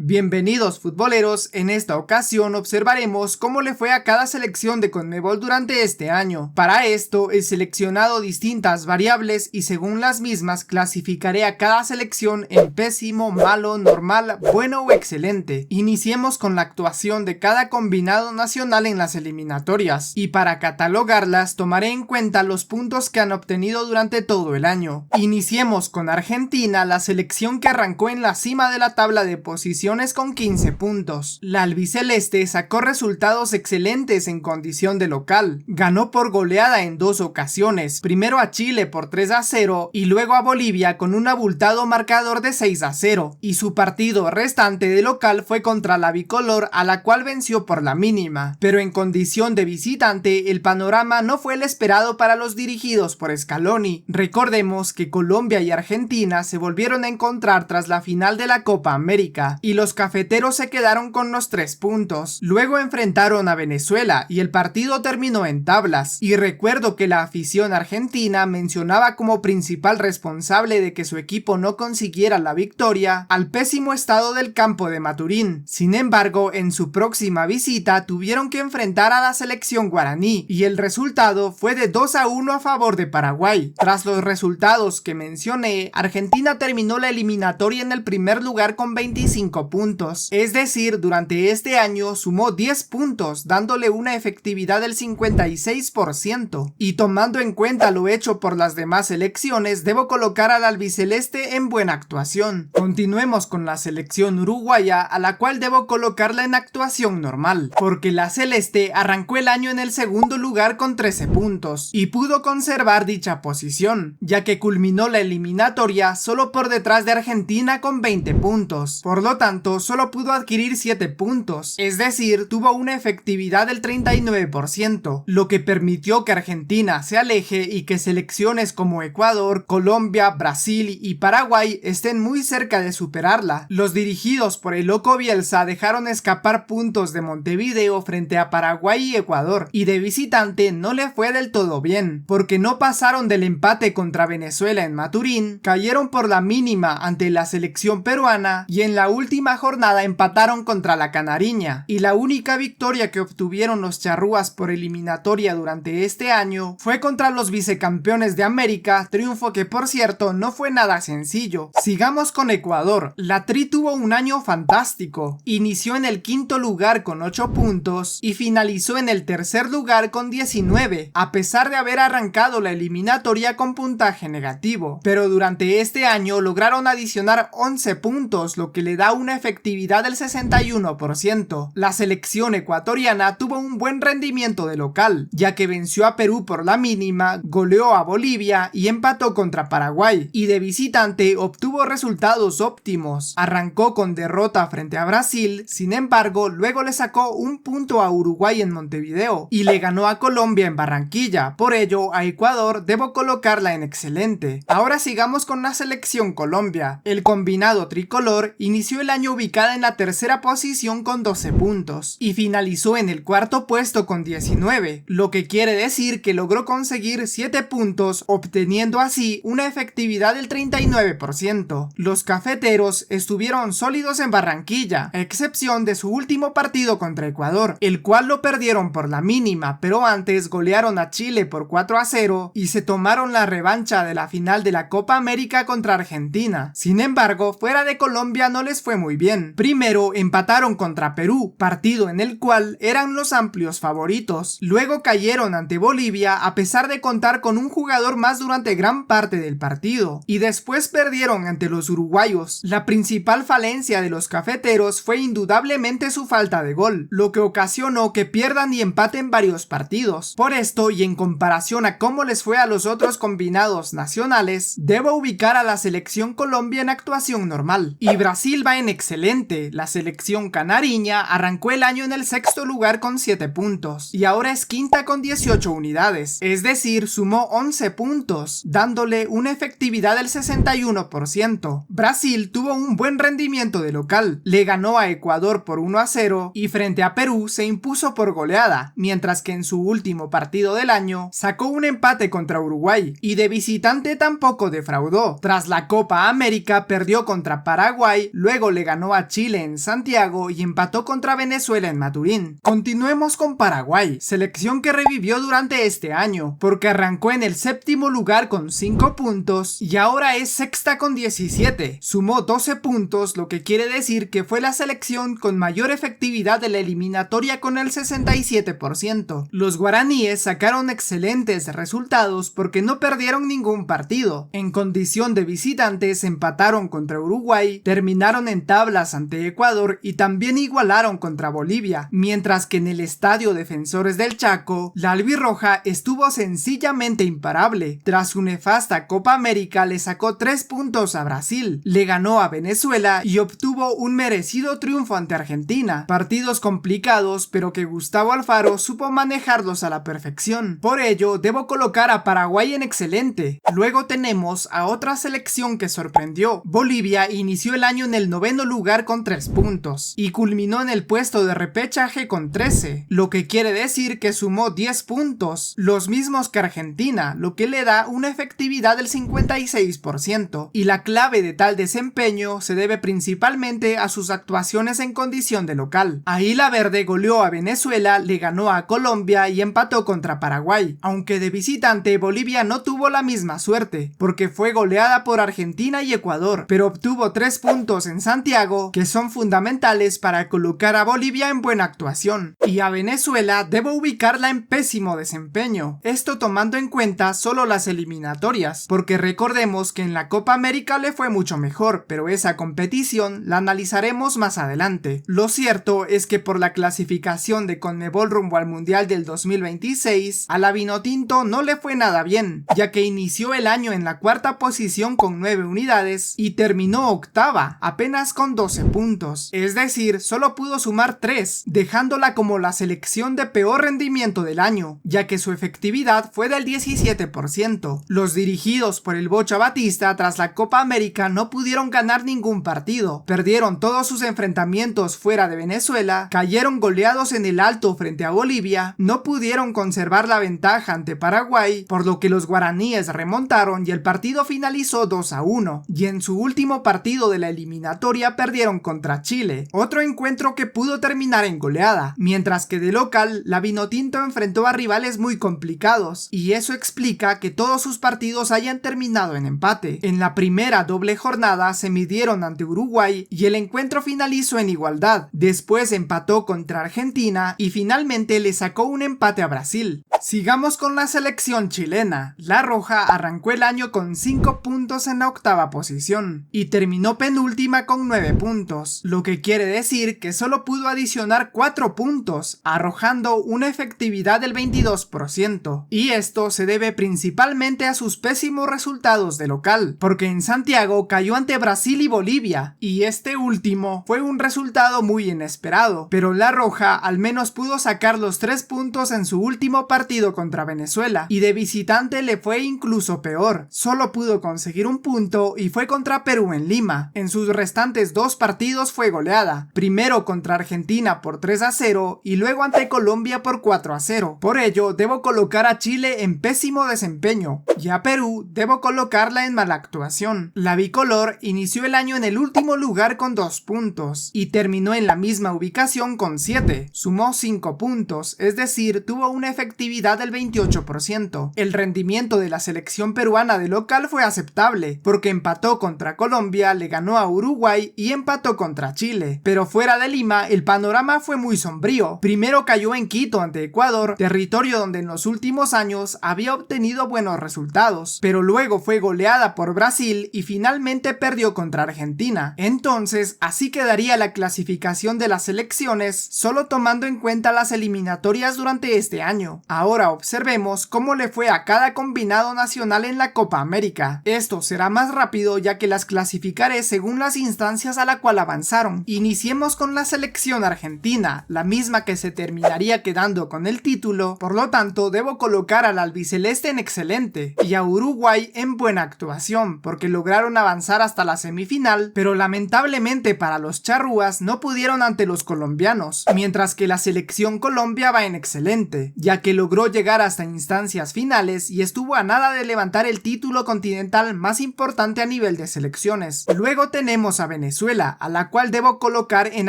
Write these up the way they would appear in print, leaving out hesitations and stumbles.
Bienvenidos futboleros, en esta ocasión observaremos cómo le fue a cada selección de CONMEBOL durante este año. Para esto he seleccionado distintas variables y según las mismas clasificaré a cada selección en pésimo, malo, normal, bueno o excelente. Iniciemos con la actuación de cada combinado nacional en las eliminatorias y para catalogarlas tomaré en cuenta los puntos que han obtenido durante todo el año. Iniciemos con Argentina, la selección que arrancó en la cima de la tabla de posiciones con 15 puntos. La albiceleste sacó resultados excelentes en condición de local. Ganó por goleada en dos ocasiones, primero a Chile por 3-0 y luego a Bolivia con un abultado marcador de 6-0. Y su partido restante de local fue contra la bicolor, a la cual venció por la mínima. Pero en condición de visitante, el panorama no fue el esperado para los dirigidos por Scaloni. Recordemos que Colombia y Argentina se volvieron a encontrar tras la final de la Copa América y los cafeteros se quedaron con los 3 puntos. Luego enfrentaron a Venezuela y el partido terminó en tablas. Y recuerdo que la afición argentina mencionaba como principal responsable de que su equipo no consiguiera la victoria al pésimo estado del campo de Maturín. Sin embargo, en su próxima visita tuvieron que enfrentar a la selección guaraní y el resultado fue de 2-1 a favor de Paraguay. Tras los resultados que mencioné, Argentina terminó la eliminatoria en el primer lugar con 25 puntos, es decir, durante este año sumó 10 puntos, dándole una efectividad del 56%. Y tomando en cuenta lo hecho por las demás selecciones, debo colocar al albiceleste en buena actuación. Continuemos con la selección uruguaya, a la cual debo colocarla en actuación normal, porque la celeste arrancó el año en el segundo lugar con 13 puntos, y pudo conservar dicha posición, ya que culminó la eliminatoria solo por detrás de Argentina con 20 puntos. Por lo tanto, solo pudo adquirir 7 puntos, es decir, tuvo una efectividad del 39%, lo que permitió que Argentina se aleje y que selecciones como Ecuador, Colombia, Brasil y Paraguay estén muy cerca de superarla. Los dirigidos por el Loco Bielsa dejaron escapar puntos de Montevideo frente a Paraguay y Ecuador, y de visitante no le fue del todo bien, porque no pasaron del empate contra Venezuela en Maturín, cayeron por la mínima ante la selección peruana y en la última jornada empataron contra la Canariña, y la única victoria que obtuvieron los charrúas por eliminatoria durante este año fue contra los vicecampeones de América, triunfo que por cierto no fue nada sencillo. Sigamos con Ecuador. La Tri tuvo un año fantástico, inició en el quinto lugar con 8 puntos y finalizó en el tercer lugar con 19, a pesar de haber arrancado la eliminatoria con puntaje negativo, pero durante este año lograron adicionar 11 puntos, lo que le da una efectividad del 61%. La selección ecuatoriana tuvo un buen rendimiento de local, ya que venció a Perú por la mínima, goleó a Bolivia y empató contra Paraguay, y de visitante obtuvo resultados óptimos. Arrancó con derrota frente a Brasil, sin embargo luego le sacó un punto a Uruguay en Montevideo y le ganó a Colombia en Barranquilla. Por ello a Ecuador debo colocarla en excelente. Ahora sigamos con la selección Colombia. El combinado tricolor inició el año ubicada en la tercera posición con 12 puntos y finalizó en el cuarto puesto con 19, lo que quiere decir que logró conseguir 7 puntos, obteniendo así una efectividad del 39%. Los cafeteros estuvieron sólidos en Barranquilla, a excepción de su último partido contra Ecuador, el cual lo perdieron por la mínima, pero antes golearon a Chile por 4-0 y se tomaron la revancha de la final de la Copa América contra Argentina. Sin embargo, fuera de Colombia no les fue muy bien. Primero empataron contra Perú, partido en el cual eran los amplios favoritos. Luego cayeron ante Bolivia a pesar de contar con un jugador más durante gran parte del partido. Y después perdieron ante los uruguayos. La principal falencia de los cafeteros fue indudablemente su falta de gol, lo que ocasionó que pierdan y empaten varios partidos. Por esto y en comparación a cómo les fue a los otros combinados nacionales, debo ubicar a la selección Colombia en actuación normal. Y Brasil va en excelente. La selección canariña arrancó el año en el sexto lugar con 7 puntos y ahora es quinta con 18 unidades, es decir, sumó 11 puntos, dándole una efectividad del 61%. Brasil tuvo un buen rendimiento de local, le ganó a Ecuador por 1-0 y frente a Perú se impuso por goleada, mientras que en su último partido del año sacó un empate contra Uruguay y de visitante tampoco defraudó. Tras la Copa América perdió contra Paraguay, luego le ganó ganó a Chile en Santiago y empató contra Venezuela en Maturín. Continuemos con Paraguay, selección que revivió durante este año, porque arrancó en el séptimo lugar con 5 puntos y ahora es sexta con 17. Sumó 12 puntos, lo que quiere decir que fue la selección con mayor efectividad de la eliminatoria con el 67%. Los guaraníes sacaron excelentes resultados porque no perdieron ningún partido. En condición de visitantes empataron contra Uruguay, terminaron en tablas ante Ecuador y también igualaron contra Bolivia, mientras que en el estadio Defensores del Chaco, la albirroja estuvo sencillamente imparable. Tras su nefasta Copa América le sacó 3 puntos a Brasil, le ganó a Venezuela y obtuvo un merecido triunfo ante Argentina. Partidos complicados, pero que Gustavo Alfaro supo manejarlos a la perfección. Por ello, debo colocar a Paraguay en excelente. Luego tenemos a otra selección que sorprendió. Bolivia inició el año en el 9º lugar con 3 puntos y culminó en el puesto de repechaje con 13, lo que quiere decir que sumó 10 puntos, los mismos que Argentina, lo que le da una efectividad del 56%, y la clave de tal desempeño se debe principalmente a sus actuaciones en condición de local. Ahí la verde goleó a Venezuela, le ganó a Colombia y empató contra Paraguay, aunque de visitante Bolivia no tuvo la misma suerte, porque fue goleada por Argentina y Ecuador, pero obtuvo 3 puntos en Santiago que son fundamentales para colocar a Bolivia en buena actuación, y a Venezuela debo ubicarla en pésimo desempeño, esto tomando en cuenta solo las eliminatorias, porque recordemos que en la Copa América le fue mucho mejor, pero esa competición la analizaremos más adelante. Lo cierto es que por la clasificación de Conmebol rumbo al Mundial del 2026, a la Vinotinto no le fue nada bien, ya que inició el año en la 4ª posición con 9 unidades y terminó 8ª, apenas con 12 puntos, es decir, solo pudo sumar 3, dejándola como la selección de peor rendimiento del año, ya que su efectividad fue del 17%. Los dirigidos por el Bocha Batista tras la Copa América no pudieron ganar ningún partido, perdieron todos sus enfrentamientos fuera de Venezuela, cayeron goleados en el Alto frente a Bolivia, no pudieron conservar la ventaja ante Paraguay, por lo que los guaraníes remontaron y el partido finalizó 2-1, y en su último partido de la eliminatoria perdieron contra Chile, otro encuentro que pudo terminar en goleada, mientras que de local la Vinotinto enfrentó a rivales muy complicados, y eso explica que todos sus partidos hayan terminado en empate. En la primera doble jornada se midieron ante Uruguay y el encuentro finalizó en igualdad, después empató contra Argentina y finalmente le sacó un empate a Brasil. Sigamos con la selección chilena. La Roja arrancó el año con 5 puntos en la 8ª posición y terminó penúltima con 9 puntos, lo que quiere decir que solo pudo adicionar 4 puntos, arrojando una efectividad del 22%, y esto se debe principalmente a sus pésimos resultados de local, porque en Santiago cayó ante Brasil y Bolivia, y este último fue un resultado muy inesperado, pero La Roja al menos pudo sacar los 3 puntos en su último partido contra Venezuela, y de visitante le fue incluso peor, solo pudo conseguir un punto y fue contra Perú en Lima. En sus restantes 2 partidos fue goleada, primero contra Argentina por 3-0 y luego ante Colombia por 4-0. Por ello debo colocar a Chile en pésimo desempeño y a Perú debo colocarla en mala actuación. La bicolor inició el año en el último lugar con 2 puntos y terminó en la misma ubicación con 7, sumó 5 puntos, es decir, tuvo una efectividad del 28%. El rendimiento de la selección peruana de local fue aceptable, porque empató contra Colombia, le ganó a Uruguay y empató contra Chile, pero fuera de Lima el panorama fue muy sombrío. Primero cayó en Quito ante Ecuador, territorio donde en los últimos años había obtenido buenos resultados, pero luego fue goleada por Brasil y finalmente perdió contra Argentina. Entonces, así quedaría la clasificación de las selecciones, solo tomando en cuenta las eliminatorias durante este año. Ahora observemos cómo le fue a cada combinado nacional en la Copa América. Esto será más rápido ya que las clasificaré según las instancias a la cual avanzaron. Iniciemos con la selección argentina, la misma que se terminaría quedando con el título, por lo tanto debo colocar al albiceleste en excelente y a Uruguay en buena actuación, porque lograron avanzar hasta la semifinal, pero lamentablemente para los charrúas no pudieron ante los colombianos, mientras que la selección Colombia va en excelente, ya que logró logró llegar hasta instancias finales y estuvo a nada de levantar el título continental más importante a nivel de selecciones. Luego tenemos a Venezuela, a la cual debo colocar en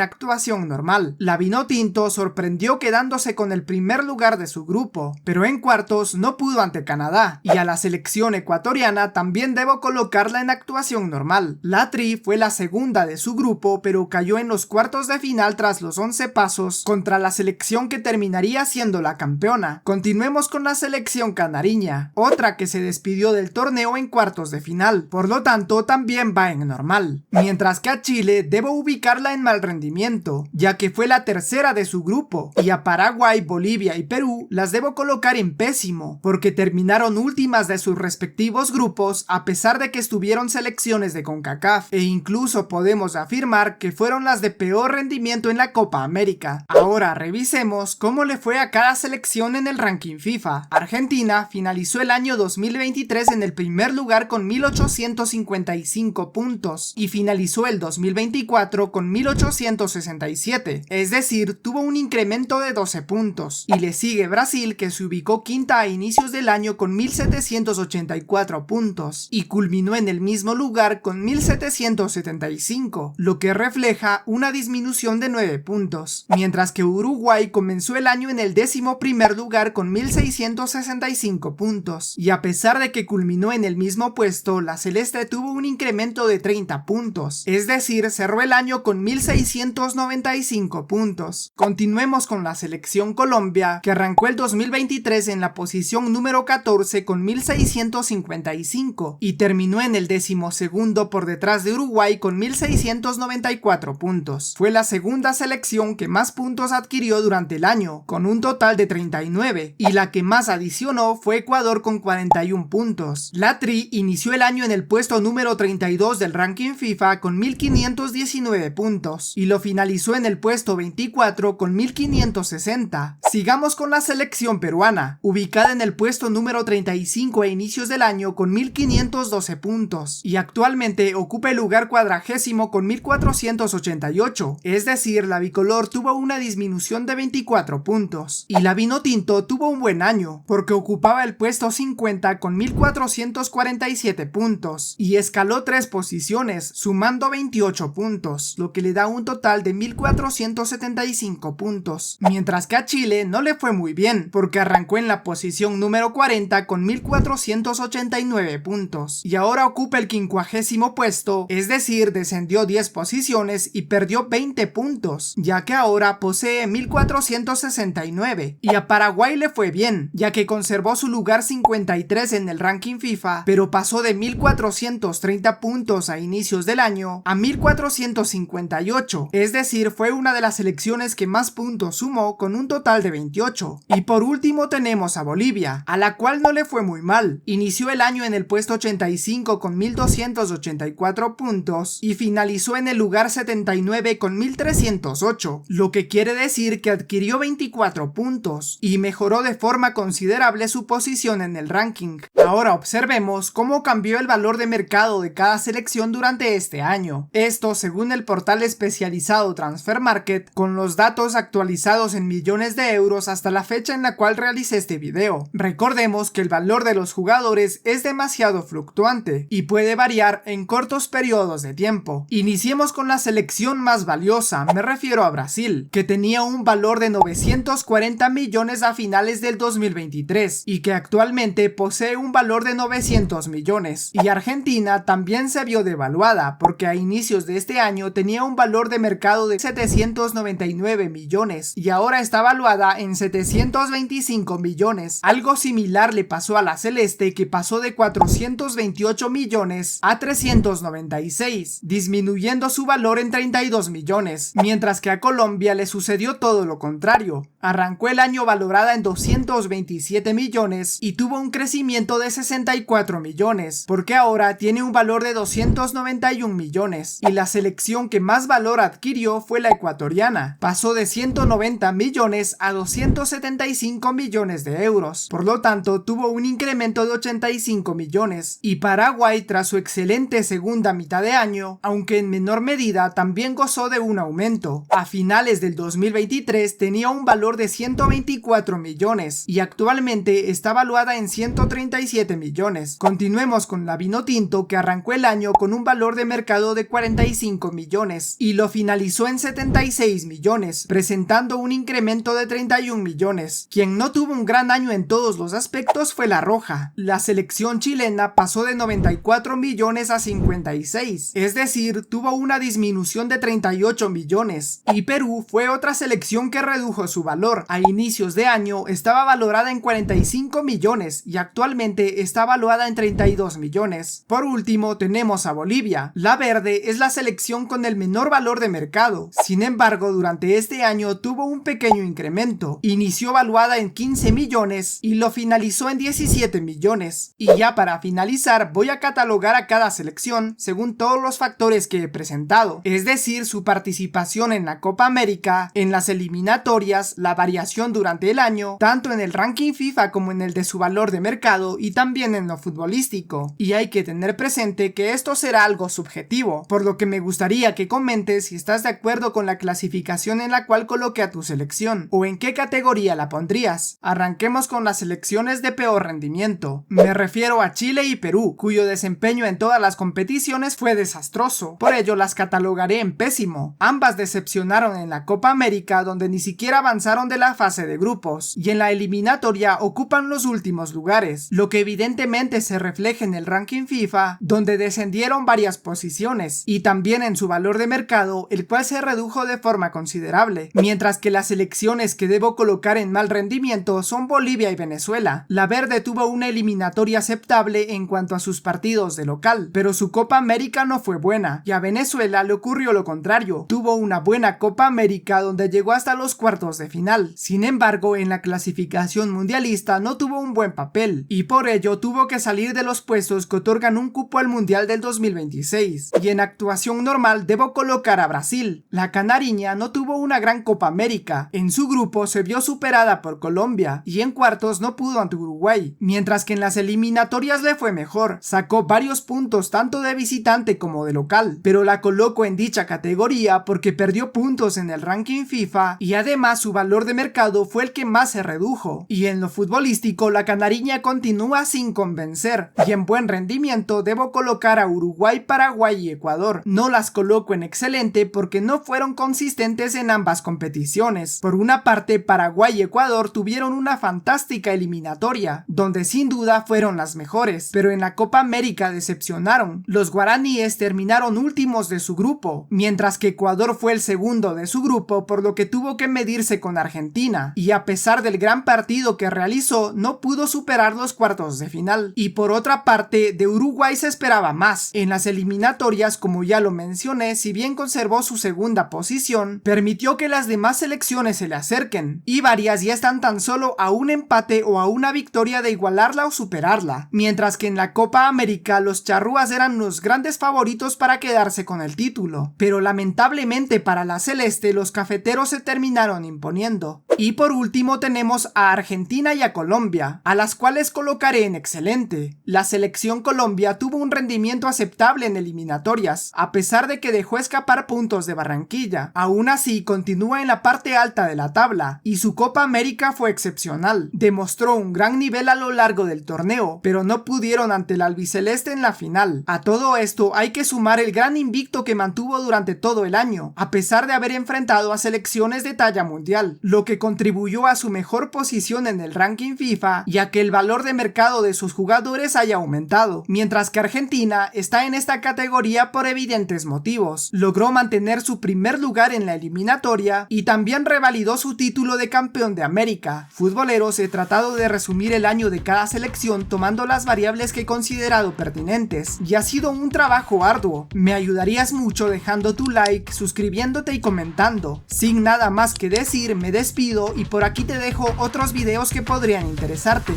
actuación normal. La Vinotinto sorprendió quedándose con el primer lugar de su grupo, pero en cuartos no pudo ante Canadá, y a la selección ecuatoriana también debo colocarla en actuación normal. La Tri fue la segunda de su grupo, pero cayó en los cuartos de final tras los 11 pasos contra la selección que terminaría siendo la campeona. Continuemos con la selección canariña, otra que se despidió del torneo en cuartos de final, por lo tanto también va en normal. Mientras que a Chile debo ubicarla en mal rendimiento, ya que fue la tercera de su grupo, y a Paraguay, Bolivia y Perú las debo colocar en pésimo, porque terminaron últimas de sus respectivos grupos a pesar de que estuvieron selecciones de CONCACAF, e incluso podemos afirmar que fueron las de peor rendimiento en la Copa América. Ahora revisemos cómo le fue a cada selección en el ranking FIFA. Argentina finalizó el año 2023 en el primer lugar con 1855 puntos y finalizó el 2024 con 1867, es decir, tuvo un incremento de 12 puntos, y le sigue Brasil, que se ubicó quinta a inicios del año con 1784 puntos y culminó en el mismo lugar con 1775, lo que refleja una disminución de 9 puntos, mientras que Uruguay comenzó el año en el 11º lugar con 1665 puntos, y a pesar de que culminó en el mismo puesto, la celeste tuvo un incremento de 30 puntos, es decir, cerró el año con 1695 puntos. Continuemos con la selección Colombia, que arrancó el 2023 en la posición número 14 con 1655 y terminó en el 12º por detrás de Uruguay con 1694 puntos. Fue la segunda selección que más puntos adquirió durante el año, con un total de 39, y la que más adicionó fue Ecuador con 41 puntos. La Tri inició el año en el puesto número 32 del ranking FIFA con 1519 puntos y lo finalizó en el puesto 24 con 1560. Sigamos con la selección peruana, ubicada en el puesto número 35 a inicios del año con 1512 puntos y actualmente ocupa el lugar 40º con 1488, es decir, la bicolor tuvo una disminución de 24 puntos y la Vinotinto tuvo un buen año porque ocupaba el puesto 50 con 1447 puntos y escaló 3 posiciones sumando 28 puntos, lo que le da un total de 1475 puntos, mientras que a Chile no le fue muy bien porque arrancó en la posición número 40 con 1489 puntos y ahora ocupa el 50º puesto, es decir, descendió 10 posiciones y perdió 20 puntos, ya que ahora posee 1469, y a Paraguay le fue bien, ya que conservó su lugar 53 en el ranking FIFA, pero pasó de 1430 puntos a inicios del año a 1458, es decir, fue una de las selecciones que más puntos sumó con un total de 28. Y por último tenemos a Bolivia, a la cual no le fue muy mal, inició el año en el puesto 85 con 1284 puntos y finalizó en el lugar 79 con 1308, lo que quiere decir que adquirió 24 puntos y mejoró de forma considerable su posición en el ranking. Ahora observemos cómo cambió el valor de mercado de cada selección durante este año. Esto según el portal especializado Transfermarkt, con los datos actualizados en millones de euros hasta la fecha en la cual realicé este video. Recordemos que el valor de los jugadores es demasiado fluctuante y puede variar en cortos periodos de tiempo. Iniciemos con la selección más valiosa, me refiero a Brasil, que tenía un valor de 940 millones a finales del 2023 y que actualmente posee un valor de 900 millones. Y Argentina también se vio devaluada porque a inicios de este año tenía un valor de mercado de 799 millones y ahora está valuada en 725 millones. Algo similar le pasó a la celeste, que pasó de 428 millones a 396, disminuyendo su valor en 32 millones, mientras que a Colombia le sucedió todo lo contrario. Arrancó el año valorada en 227 millones y tuvo un crecimiento de 64 millones, porque ahora tiene un valor de 291 millones, y la selección que más valor adquirió fue la ecuatoriana, pasó de 190 millones a 275 millones de euros, por lo tanto tuvo un incremento de 85 millones, y Paraguay, tras su excelente segunda mitad de año, aunque en menor medida, también gozó de un aumento. A finales del 2023 tenía un valor de 124 millones millones y actualmente está valuada en 137 millones. Continuemos con la Vinotinto, que arrancó el año con un valor de mercado de 45 millones y lo finalizó en 76 millones, presentando un incremento de 31 millones. Quien no tuvo un gran año en todos los aspectos fue La Roja. La selección chilena pasó de 94 millones a 56, es decir, tuvo una disminución de 38 millones. Y Perú fue otra selección que redujo su valor. A inicios de año estaba valorada en 45 millones y actualmente está valuada en 32 millones. Por último tenemos a Bolivia. La verde es la selección con el menor valor de mercado. Sin embargo, durante este año tuvo un pequeño incremento. Inició valuada en 15 millones y lo finalizó en 17 millones. Y ya para finalizar voy a catalogar a cada selección según todos los factores que he presentado, es decir, su participación en la Copa América, en las eliminatorias, la variación durante el año, tanto en el ranking FIFA como en el de su valor de mercado y también en lo futbolístico. Y hay que tener presente que esto será algo subjetivo, por lo que me gustaría que comentes si estás de acuerdo con la clasificación en la cual coloqué a tu selección o en qué categoría la pondrías. Arranquemos con las selecciones de peor rendimiento. Me refiero a Chile y Perú, cuyo desempeño en todas las competiciones fue desastroso, por ello las catalogaré en pésimo. Ambas decepcionaron en la Copa América, donde ni siquiera avanzaron de la fase de grupos, y en la eliminatoria ocupan los últimos lugares, lo que evidentemente se refleja en el ranking FIFA, donde descendieron varias posiciones, y también en su valor de mercado, el cual se redujo de forma considerable, mientras que las selecciones que debo colocar en mal rendimiento son Bolivia y Venezuela. La verde tuvo una eliminatoria aceptable en cuanto a sus partidos de local, pero su Copa América no fue buena, y a Venezuela le ocurrió lo contrario. Tuvo una buena Copa América donde llegó hasta los cuartos de final. Sin embargo, en la clasificación mundialista no tuvo un buen papel, y por ello tuvo que salir de los puestos que otorgan un cupo al Mundial del 2026. Y en actuación normal debo colocar a Brasil. La canariña no tuvo una gran Copa América. En su grupo se vio superada por Colombia, y en cuartos no pudo ante Uruguay, mientras que en las eliminatorias le fue mejor. Sacó varios puntos tanto de visitante como de local, pero la coloco en dicha categoría porque perdió puntos en el ranking FIFA y además su valor de mercado fue el que más se redujo. Y en lo futbolístico la canariña continúa sin convencer, y en buen rendimiento debo colocar a Uruguay, Paraguay y Ecuador. No las coloco en excelente porque no fueron consistentes en ambas competiciones. Por una parte, Paraguay y Ecuador tuvieron una fantástica eliminatoria, donde sin duda fueron las mejores, pero en la Copa América decepcionaron. Los guaraníes terminaron últimos de su grupo, mientras que Ecuador fue el segundo de su grupo, por lo que tuvo que medirse con Argentina, y a pesar del gran partido que realizó, no pudo superar los cuartos de final. Y por otra parte, de Uruguay se esperaba más. En las eliminatorias, como ya lo mencioné, si bien conservó su segunda posición, permitió que las demás selecciones se le acerquen, y varias ya están tan solo a un empate o a una victoria de igualarla o superarla, mientras que en la Copa América los charrúas eran los grandes favoritos para quedarse con el título, pero lamentablemente para la celeste los cafeteros se terminaron imponiendo. Y por último tenemos a Argentina y a Colombia, a las cuales colocaré en excelente. La selección Colombia tuvo un rendimiento aceptable en eliminatorias, a pesar de que dejó escapar puntos de Barranquilla. Aún así continúa en la parte alta de la tabla, y su Copa América fue excepcional. Demostró un gran nivel a lo largo del torneo, pero no pudieron ante el albiceleste en la final. A todo esto hay que sumar el gran invicto que mantuvo durante todo el año, a pesar de haber enfrentado a selecciones de talla mundial, lo que contribuyó a su mejor posición en el ranking FIFA y a que el valor de mercado de sus jugadores haya aumentado, mientras que Argentina está en esta categoría por evidentes motivos. Logró mantener su primer lugar en la eliminatoria y también revalidó su título de campeón de América. Futboleros, he tratado de resumir el año de cada selección tomando las variables que he considerado pertinentes, y ha sido un trabajo arduo. Me ayudarías mucho dejando tu like, suscribiéndote y comentando. Sin nada más que decir, me despido y por aquí te dejo otros videos que podrían interesarte.